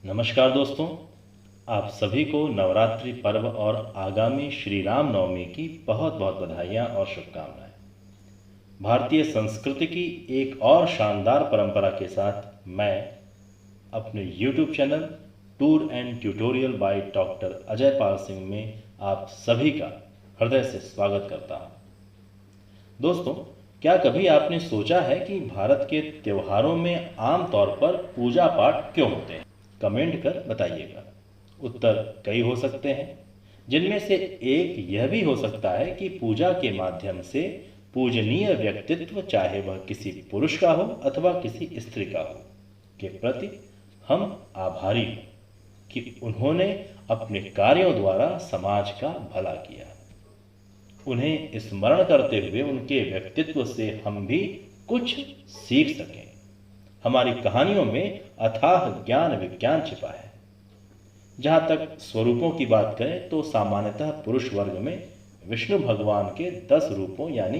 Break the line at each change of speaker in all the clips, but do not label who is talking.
नमस्कार दोस्तों, आप सभी को नवरात्रि पर्व और आगामी श्री राम नवमी की बहुत बहुत बधाइयाँ और शुभकामनाएं। भारतीय संस्कृति की एक और शानदार परंपरा के साथ मैं अपने YouTube channel tour and tutorial by doctor Ajay Pal Singh में आप सभी का हृदय से स्वागत करता हूँ। दोस्तों, क्या कभी आपने सोचा है कि भारत के त्योहारों में आमतौर पर पूजा पाठ क्यों होते हैं? कमेंट कर बताइएगा। उत्तर कई हो सकते हैं, जिनमें से एक यह भी हो सकता है कि पूजा के माध्यम से पूजनीय व्यक्तित्व, चाहे वह किसी पुरुष का हो अथवा किसी स्त्री का हो, के प्रति हम आभारी हों कि उन्होंने अपने कार्यों द्वारा समाज का भला किया। उन्हें स्मरण करते हुए उनके व्यक्तित्व से हम भी कुछ सीख सकें। हमारी कहानियों में अथाह ज्ञान विज्ञान छिपा है। जहाँ तक स्वरूपों की बात करें तो सामान्यतः पुरुष वर्ग में विष्णु भगवान के 10 रूपों यानी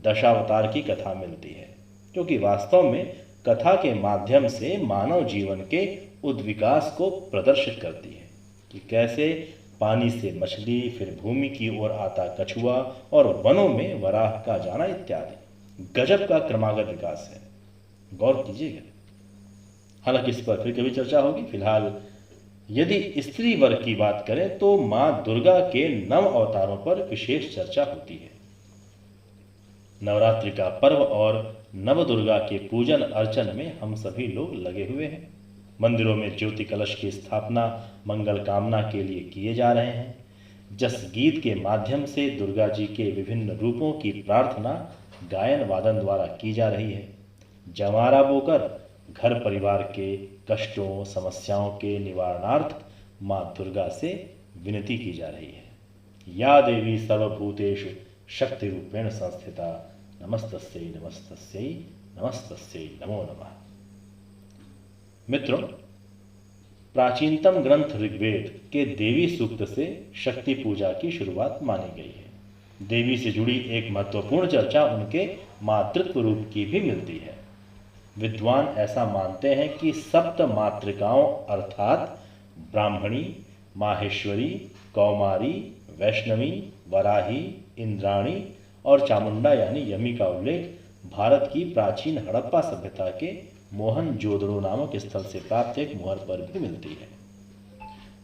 दशावतार की कथा मिलती है, जो कि वास्तव में कथा के माध्यम से मानव जीवन के उद्विकास को प्रदर्शित करती है कि कैसे पानी से मछली, फिर भूमि की ओर आता कछुआ और वनों में वराह का जाना इत्यादि गजब का क्रमागत विकास है। गौर कीजिएगा। हालांकि इस पर फिर कभी चर्चा होगी। फिलहाल यदि स्त्री वर्ग की बात करें तो मां दुर्गा के 9 अवतारों पर विशेष चर्चा होती है। नवरात्रि का पर्व और नव दुर्गा के पूजन अर्चन में हम सभी लोग लगे हुए हैं। मंदिरों में ज्योति कलश की स्थापना मंगल कामना के लिए किए जा रहे हैं। जस गीत के माध्यम से दुर्गा जी के विभिन्न रूपों की प्रार्थना गायन वादन द्वारा की जा रही है। जमारा बोकर घर परिवार के कष्टों समस्याओं के निवारणार्थ माँ दुर्गा से विनती की जा रही है। या देवी सर्वभूतेषु शक्ति रूपेण संस्थिता नमस्तस्यै नमस्तस्यै नमस्तस्यै नमो नमः। मित्रों, प्राचीनतम ग्रंथ ऋग्वेद के देवी सूक्त से शक्ति पूजा की शुरुआत मानी गई है। देवी से जुड़ी एक महत्वपूर्ण चर्चा उनके मातृत्व रूप की भी मिलती है। विद्वान ऐसा मानते हैं कि सप्त मातृकाओं अर्थात ब्राह्मणी, माहेश्वरी, कौमारी, वैष्णवी, वराही, इंद्राणी और चामुंडा यानी यमी का उल्लेख भारत की प्राचीन हड़प्पा सभ्यता के मोहनजोदड़ो नामक स्थल से प्राप्त एक मुहर पर भी मिलती है।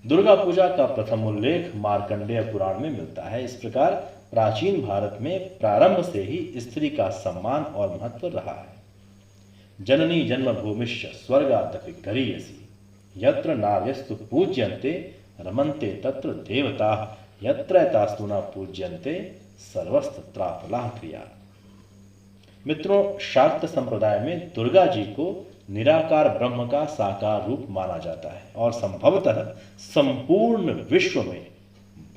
दुर्गा पूजा का प्रथम उल्लेख मार्कंडेय पुराण में मिलता है। इस प्रकार प्राचीन भारत में प्रारंभ से ही स्त्री का सम्मान और महत्व रहा है। जननी जन्मभूमिश्च स्वर्गादपि गरीयसी यत्र नार्यस्तु पूज्यन्ते रमन्ते तत्र देवताः यत्रैतास्तु न पूज्यन्ते सर्वस्तत्राफलाः क्रिया। मित्रों, शाक्त संप्रदाय में दुर्गा जी को निराकार ब्रह्म का साकार रूप माना जाता है और संभवतः संपूर्ण विश्व में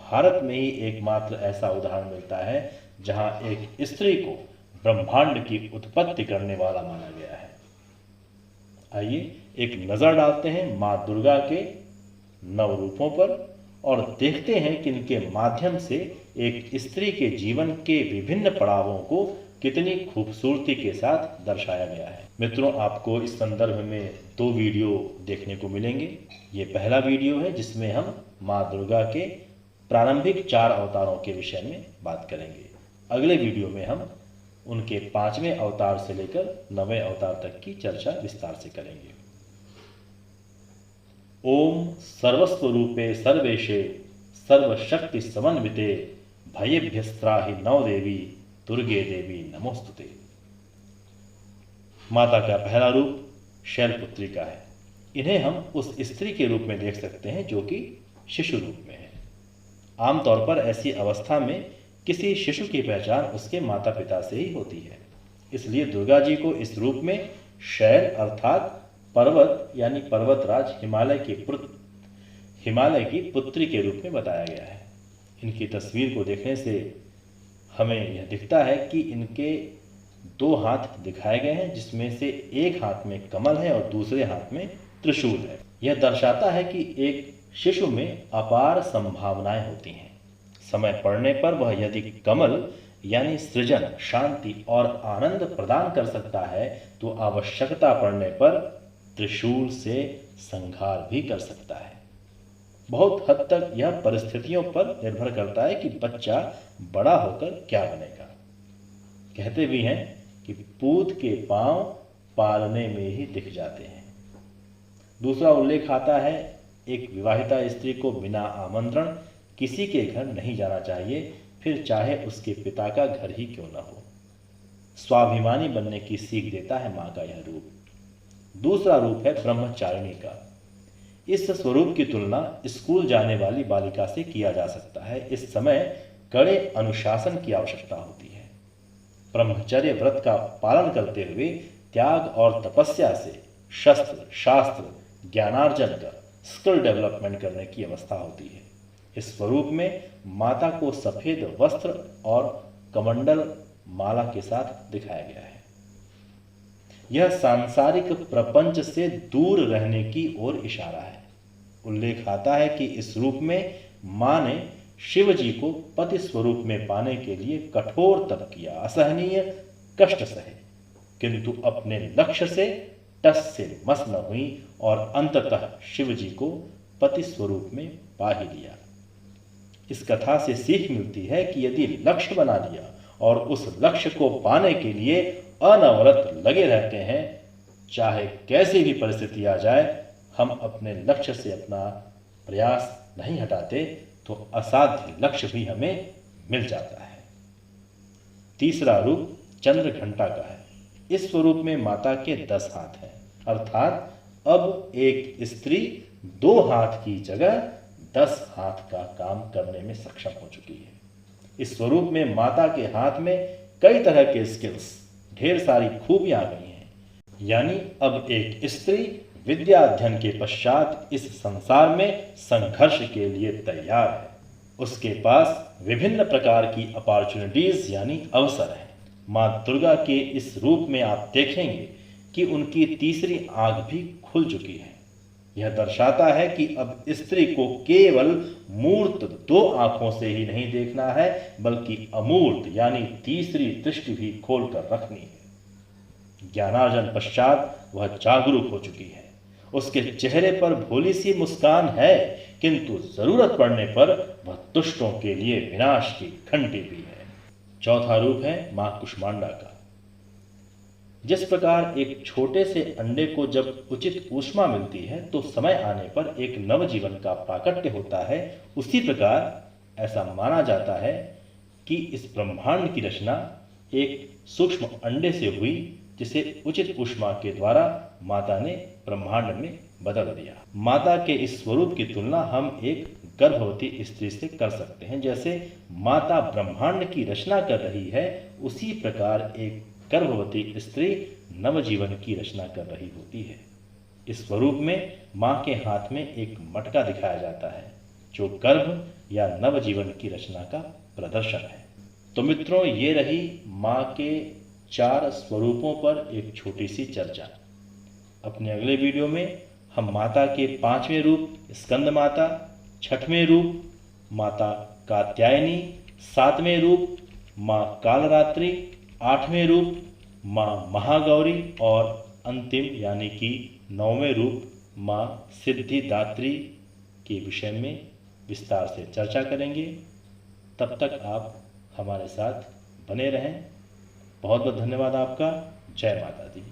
भारत में ही एकमात्र ऐसा उदाहरण मिलता है जहां एक स्त्री को ब्रह्मांड की उत्पत्ति करने वाला माना गया है। आइए एक नजर डालते हैं मां दुर्गा के 9 रूपों पर और देखते हैं कि इनके माध्यम से एक स्त्री के जीवन के विभिन्न पड़ावों को कितनी खूबसूरती के साथ दर्शाया गया है। मित्रों, आपको इस संदर्भ में 2 वीडियो देखने को मिलेंगे। ये पहला वीडियो है जिसमें हम मां दुर्गा के प्रारंभिक 4 अवतारों के विषय में बात करेंगे। अगले वीडियो में हम उनके 5वें अवतार से लेकर 9वें अवतार तक की चर्चा विस्तार से करेंगे। ओम सर्वस्वरूपे सर्वेशे सर्वशक्ति समन्विते भयेभ्यस्त्राहि नौ देवी दुर्गे देवी नमोस्तुते। माता का पहला रूप शैलपुत्री का है। इन्हें हम उस स्त्री के रूप में देख सकते हैं जो कि शिशु रूप में है। आमतौर पर ऐसी अवस्था में किसी शिशु की पहचान उसके माता पिता से ही होती है। इसलिए दुर्गा जी को इस रूप में शैल अर्थात पर्वत यानी पर्वतराज हिमालय की पुत्री के रूप में बताया गया है। इनकी तस्वीर को देखने से हमें यह दिखता है कि इनके 2 हाथ दिखाए गए हैं, जिसमें से एक हाथ में कमल है और दूसरे हाथ में त्रिशूल है। यह दर्शाता है कि एक शिशु में अपार संभावनाएं होती हैं। समय पड़ने पर वह यदि कमल यानी सृजन, शांति और आनंद प्रदान कर सकता है तो आवश्यकता पड़ने पर त्रिशूल से संहार भी कर सकता है। बहुत हद तक यह परिस्थितियों पर निर्भर करता है कि बच्चा बड़ा होकर क्या बनेगा। कहते भी हैं कि पूत के पांव पालने में ही दिख जाते हैं। दूसरा उल्लेख आता है, एक विवाहिता स्त्री को बिना आमंत्रण किसी के घर नहीं जाना चाहिए, फिर चाहे उसके पिता का घर ही क्यों न हो। स्वाभिमानी बनने की सीख देता है मां का यह रूप। दूसरा रूप है ब्रह्मचारिणी का। इस स्वरूप की तुलना स्कूल जाने वाली बालिका से किया जा सकता है। इस समय कड़े अनुशासन की आवश्यकता होती है। ब्रह्मचर्य व्रत का पालन करते हुए त्याग और तपस्या से शस्त्र शास्त्र ज्ञानार्जन कर स्किल डेवलपमेंट करने की अवस्था होती है। इस स्वरूप में माता को सफेद वस्त्र और कमंडल माला के साथ दिखाया गया है। यह सांसारिक प्रपंच से दूर रहने की ओर इशारा है। उल्लेख आता है कि इस रूप में मां ने शिव जी को पति स्वरूप में पाने के लिए कठोर तप किया, असहनीय कष्ट सहे, किंतु अपने लक्ष्य से टस से मस न हुई और अंततः शिव जी को पति स्वरूप में पा ही लिया। इस कथा से सीख मिलती है कि यदि लक्ष्य बना लिया और उस लक्ष्य को पाने के लिए अनवरत लगे रहते हैं, चाहे कैसी भी परिस्थिति आ जाए, हम अपने लक्ष्य से अपना प्रयास नहीं हटाते तो असाध्य लक्ष्य भी हमें मिल जाता है। तीसरा रूप चंद्र घंटा का है। इस स्वरूप में माता के 10 हाथ हैं, अर्थात अब एक स्त्री 2 हाथ की जगह 10 हाथ का काम करने में सक्षम हो चुकी है। इस स्वरूप में माता के हाथ में कई तरह के स्किल्स, ढेर सारी खूबियां आ गई हैं। यानी अब एक स्त्री विद्या अध्ययन के पश्चात इस संसार में संघर्ष के लिए तैयार है। उसके पास विभिन्न प्रकार की अपॉर्चुनिटीज यानी अवसर हैं। मां दुर्गा के इस रूप में आप देखेंगे कि उनकी तीसरी आंख भी खुल चुकी है। यह दर्शाता है कि अब स्त्री को केवल मूर्त 2 आंखों से ही नहीं देखना है, बल्कि अमूर्त यानी तीसरी दृष्टि भी खोलकर रखनी है। ज्ञानार्जन पश्चात वह जागरूक हो चुकी है। उसके चेहरे पर भोली सी मुस्कान है, किंतु जरूरत पड़ने पर वह दुष्टों के लिए विनाश की घंटी भी है। चौथा रूप है मां कुष्मांडा का। जिस प्रकार एक छोटे से अंडे को जब उचित ऊष्मा मिलती है तो समय आने पर एक नवजीवन का प्राकट्य होता है, उसी प्रकार ऐसा माना जाता है कि इस ब्रह्मांड की रचना एक सूक्ष्म अंडे से हुई, जिसे उचित ऊष्मा के द्वारा माता ने ब्रह्मांड में बदल दिया। माता के इस स्वरूप की तुलना हम एक गर्भवती स्त्री से कर सकते हैं। जैसे माता ब्रह्मांड की रचना कर रही है, उसी प्रकार एक गर्भवती स्त्री नवजीवन की रचना कर रही होती है। इस स्वरूप में मां के हाथ में एक मटका दिखाया जाता है, जो गर्भ या नवजीवन की रचना का प्रदर्शन है। तो मित्रों, ये रही मां के 4 स्वरूपों पर एक छोटी सी चर्चा। अपने अगले वीडियो में हम माता के 5वें रूप स्कंद माता, 6वें रूप माता कात्यायनी, 7वें रूप मां कालरात्रि, 8वें रूप मां महागौरी और अंतिम यानी कि 9वें रूप मां सिद्धिदात्री के विषय में विस्तार से चर्चा करेंगे। तब तक आप हमारे साथ बने रहें। बहुत बहुत धन्यवाद आपका। जय माता दी।